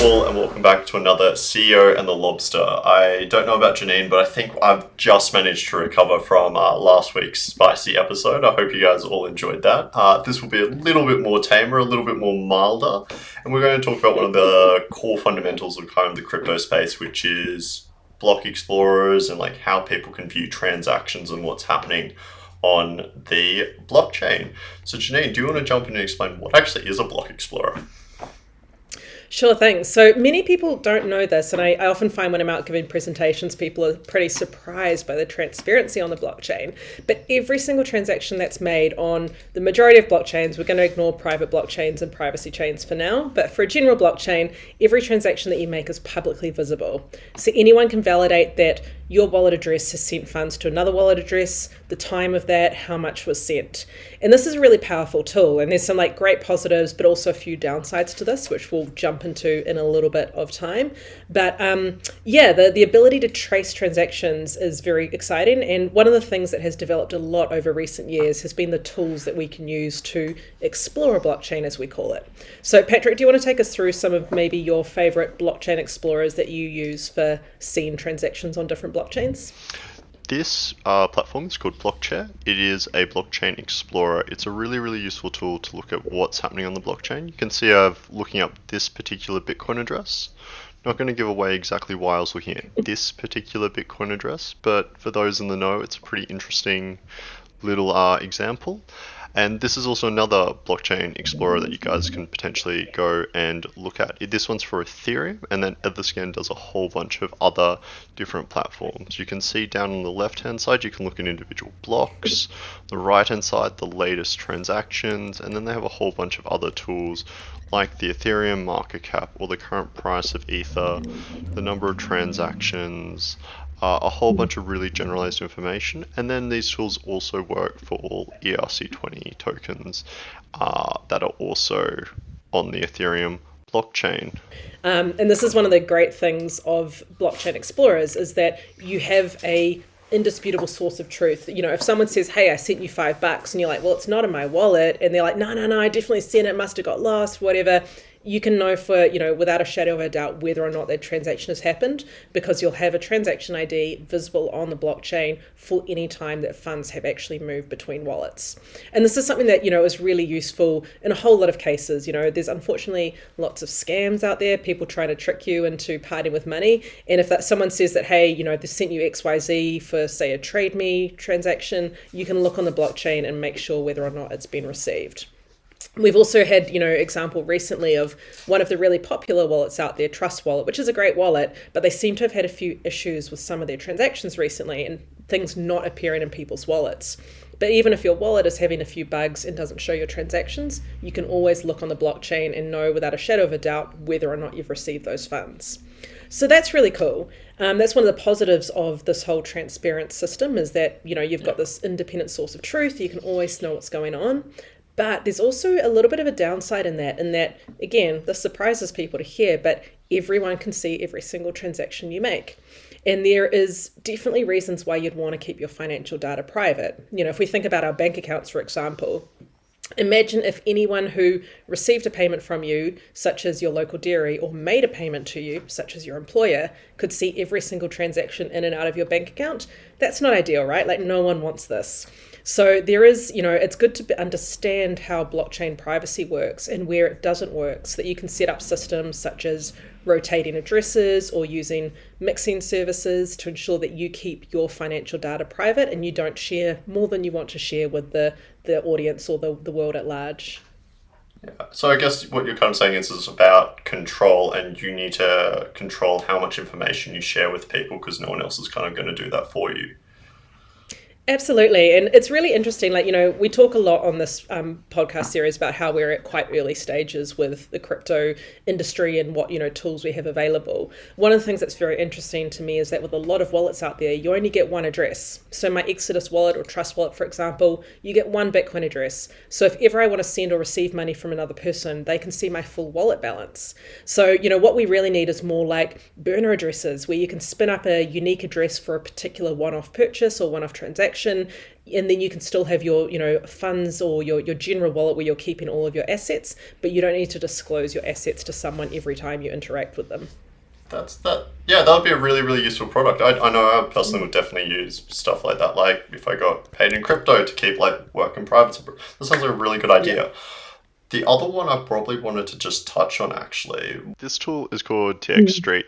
all, and welcome back to another CEO and the Lobster. I don't know about Janine, but I think I've just managed to recover from last week's spicy episode. I hope you guys all enjoyed that. This will be a little bit more tamer, a little bit more milder, and we're going to talk about one of the core fundamentals of kind of the crypto space, which is block explorers and like how people can view transactions and what's happening on the blockchain. So Janine, do you want to jump in and explain what actually is a block explorer? Sure thing. So many people don't know this, and I often find when I'm out giving presentations, people are pretty surprised by the transparency on the blockchain. But every single transaction that's made on the majority of blockchains, we're going to ignore private blockchains and privacy chains for now, but for a general blockchain, every transaction that you make is publicly visible. So anyone can validate that your wallet address has sent funds to another wallet address, the time of that, how much was sent. And this is a really powerful tool, and there's some like great positives, but also a few downsides to this, which we'll jump into in a little bit of time. But the ability to trace transactions is very exciting. And one of the things that has developed a lot over recent years has been the tools that we can use to explore a blockchain, as we call it. So Patrick, do you want to take us through some of maybe your favorite blockchain explorers that you use for seeing transactions on different blockchains? This platform is called Blockchair. It is a blockchain explorer. It's a really, really useful tool to look at what's happening on the blockchain. You can see I'm looking up this particular Bitcoin address. Not going to give away exactly why I was looking at this particular Bitcoin address, but for those in the know, it's a pretty interesting little example. And this is also another blockchain explorer that you guys can potentially go and look at. This one's for Ethereum, and then Etherscan does a whole bunch of other different platforms. You can see down on the left-hand side, you can look at individual blocks. The right-hand side, the latest transactions, and then they have a whole bunch of other tools like the Ethereum market cap or the current price of Ether, the number of transactions, a whole bunch of really generalized information. And then these tools also work for all ERC20 tokens that are also on the Ethereum blockchain. And this is one of the great things of blockchain explorers, is that you have a indisputable source of truth. You know, if someone says, hey, I sent you $5, and you're like, well, it's not in my wallet, and they're like, no, I definitely sent it, must have got lost, whatever, you can know for, without a shadow of a doubt whether or not that transaction has happened, because you'll have a transaction ID visible on the blockchain for any time that funds have actually moved between wallets. And this is something that, is really useful in a whole lot of cases. There's unfortunately lots of scams out there, people trying to trick you into parting with money. And if someone says that, hey, they sent you XYZ for, say, a TradeMe transaction, you can look on the blockchain and make sure whether or not it's been received. We've also had, example recently of one of the really popular wallets out there, Trust Wallet, which is a great wallet, but they seem to have had a few issues with some of their transactions recently and things not appearing in people's wallets. But even if your wallet is having a few bugs and doesn't show your transactions, you can always look on the blockchain and know without a shadow of a doubt whether or not you've received those funds. So that's really cool. That's one of the positives of this whole transparent system, is that, you've got this independent source of truth. You can always know what's going on. But there's also a little bit of a downside in that, again, this surprises people to hear, but everyone can see every single transaction you make. And there is definitely reasons why you'd want to keep your financial data private. If we think about our bank accounts, for example, imagine if anyone who received a payment from you, such as your local dairy, or made a payment to you, such as your employer, could see every single transaction in and out of your bank account. That's not ideal, right? Like, no one wants this. So there is, it's good to understand how blockchain privacy works and where it doesn't work, so that you can set up systems such as rotating addresses or using mixing services to ensure that you keep your financial data private and you don't share more than you want to share with the audience or the world at large. Yeah. So I guess what you're kind of saying is it's about control, and you need to control how much information you share with people, because no one else is kind of going to do that for you. Absolutely. And it's really interesting. We talk a lot on this podcast series about how we're at quite early stages with the crypto industry and what, tools we have available. One of the things that's very interesting to me is that with a lot of wallets out there, you only get one address. So my Exodus wallet or Trust Wallet, for example, you get one Bitcoin address. So if ever I want to send or receive money from another person, they can see my full wallet balance. So, what we really need is more like burner addresses, where you can spin up a unique address for a particular one-off purchase or one-off transaction, transaction, and then you can still have your, funds or your general wallet where you're keeping all of your assets, but you don't need to disclose your assets to someone every time you interact with them. Yeah, that would be a really, really useful product. I know I personally would definitely use stuff like that. Like if I got paid in crypto to keep like work in private, that sounds like a really good idea. Yeah. The other one I probably wanted to just touch on actually. This tool is called TX Street.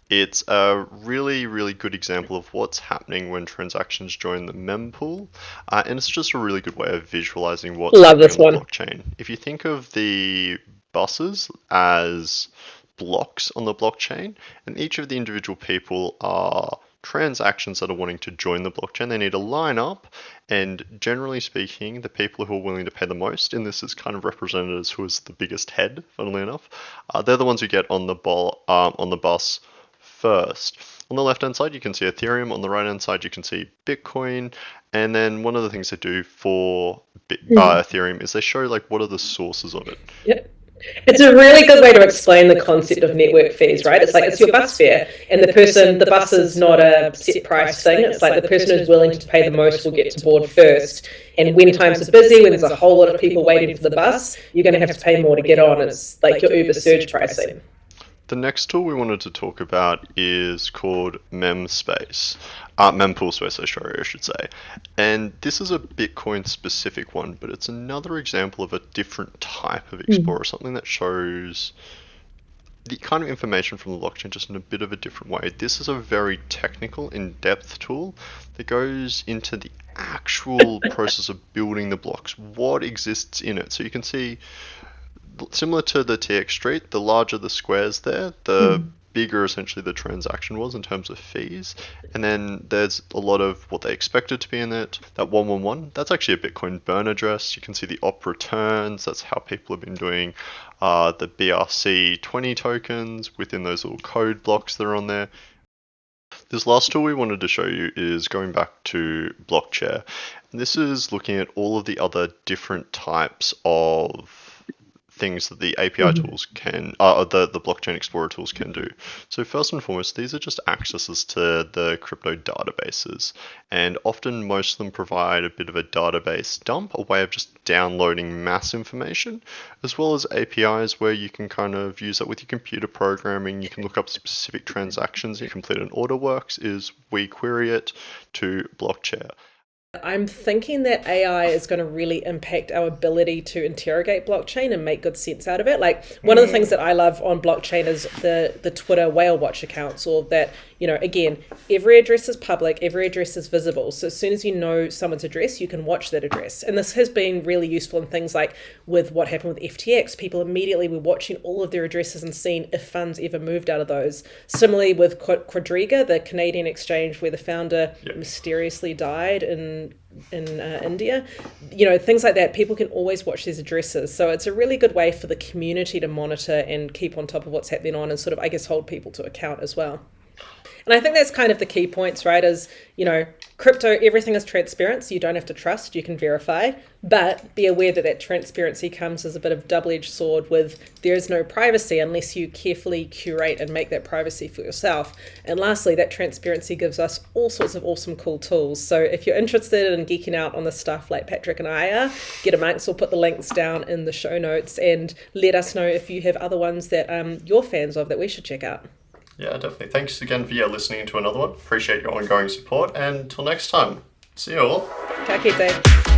It's a really, really good example of what's happening when transactions join the mempool, and it's just a really good way of visualizing what's happening on the blockchain. If you think of the buses as blocks on the blockchain, and each of the individual people are transactions that are wanting to join the blockchain, they need to line up, and generally speaking, the people who are willing to pay the most, and this is kind of represented as who is the biggest head, funnily enough, they're the ones who get on the bus first. On the left-hand side, you can see Ethereum. On the right-hand side, you can see Bitcoin. And then one of the things they do for Ethereum is they show like what are the sources of it. Yep. It's a really good way to explain the concept of network fees, right? It's like it's your bus fare, and the bus is not a set price thing. It's like the person who's willing to pay the most will get to board first. And when times are busy, when there's a whole lot of people waiting for the bus, you're going to have to pay more to get on. It's like your Uber surge pricing. The next tool we wanted to talk about is called MemSpace. Mempool Space, I should say. And this is a Bitcoin specific one, but it's another example of a different type of explorer, something that shows the kind of information from the blockchain just in a bit of a different way. This is a very technical, in-depth tool that goes into the actual process of building the blocks, what exists in it. So you can see, similar to the TX Street, the larger the squares there, the bigger essentially the transaction was in terms of fees. And then there's a lot of what they expected to be in it. That 111, that's actually a Bitcoin burn address. You can see the op returns. That's how people have been doing the BRC20 tokens within those little code blocks that are on there. This last tool we wanted to show you is going back to Blockchair. And this is looking at all of the other different types of things that the API tools can, the Blockchain Explorer tools can do. So first and foremost, these are just accesses to the crypto databases. And often most of them provide a bit of a database dump, a way of just downloading mass information, as well as APIs where you can kind of use that with your computer programming. You can look up specific transactions. You complete an order works is we query it to Blockchair. I'm thinking that AI is going to really impact our ability to interrogate blockchain and make good sense out of it. Like one of the things that I love on blockchain is the Twitter whale watch accounts, or that, again, every address is public, every address is visible. So as soon as you know someone's address, you can watch that address. And this has been really useful in things like with what happened with FTX. People immediately were watching all of their addresses and seeing if funds ever moved out of those. Similarly with Quadriga, the Canadian exchange where the founder mysteriously died in India, things like that. People can always watch these addresses, so it's a really good way for the community to monitor and keep on top of what's happening on, and sort of, I guess, hold people to account as well. And I think that's kind of the key points, right? Is, crypto, everything is transparent, so you don't have to trust, you can verify, but be aware that transparency comes as a bit of double-edged sword with there is no privacy unless you carefully curate and make that privacy for yourself. And lastly, that transparency gives us all sorts of awesome, cool tools. So if you're interested in geeking out on this stuff like Patrick and I are, get amongst. We'll put the links down in the show notes and let us know if you have other ones that you're fans of that we should check out. Yeah, definitely. Thanks again for listening to another one. Appreciate your ongoing support. And until next time, see you all. Ka kite.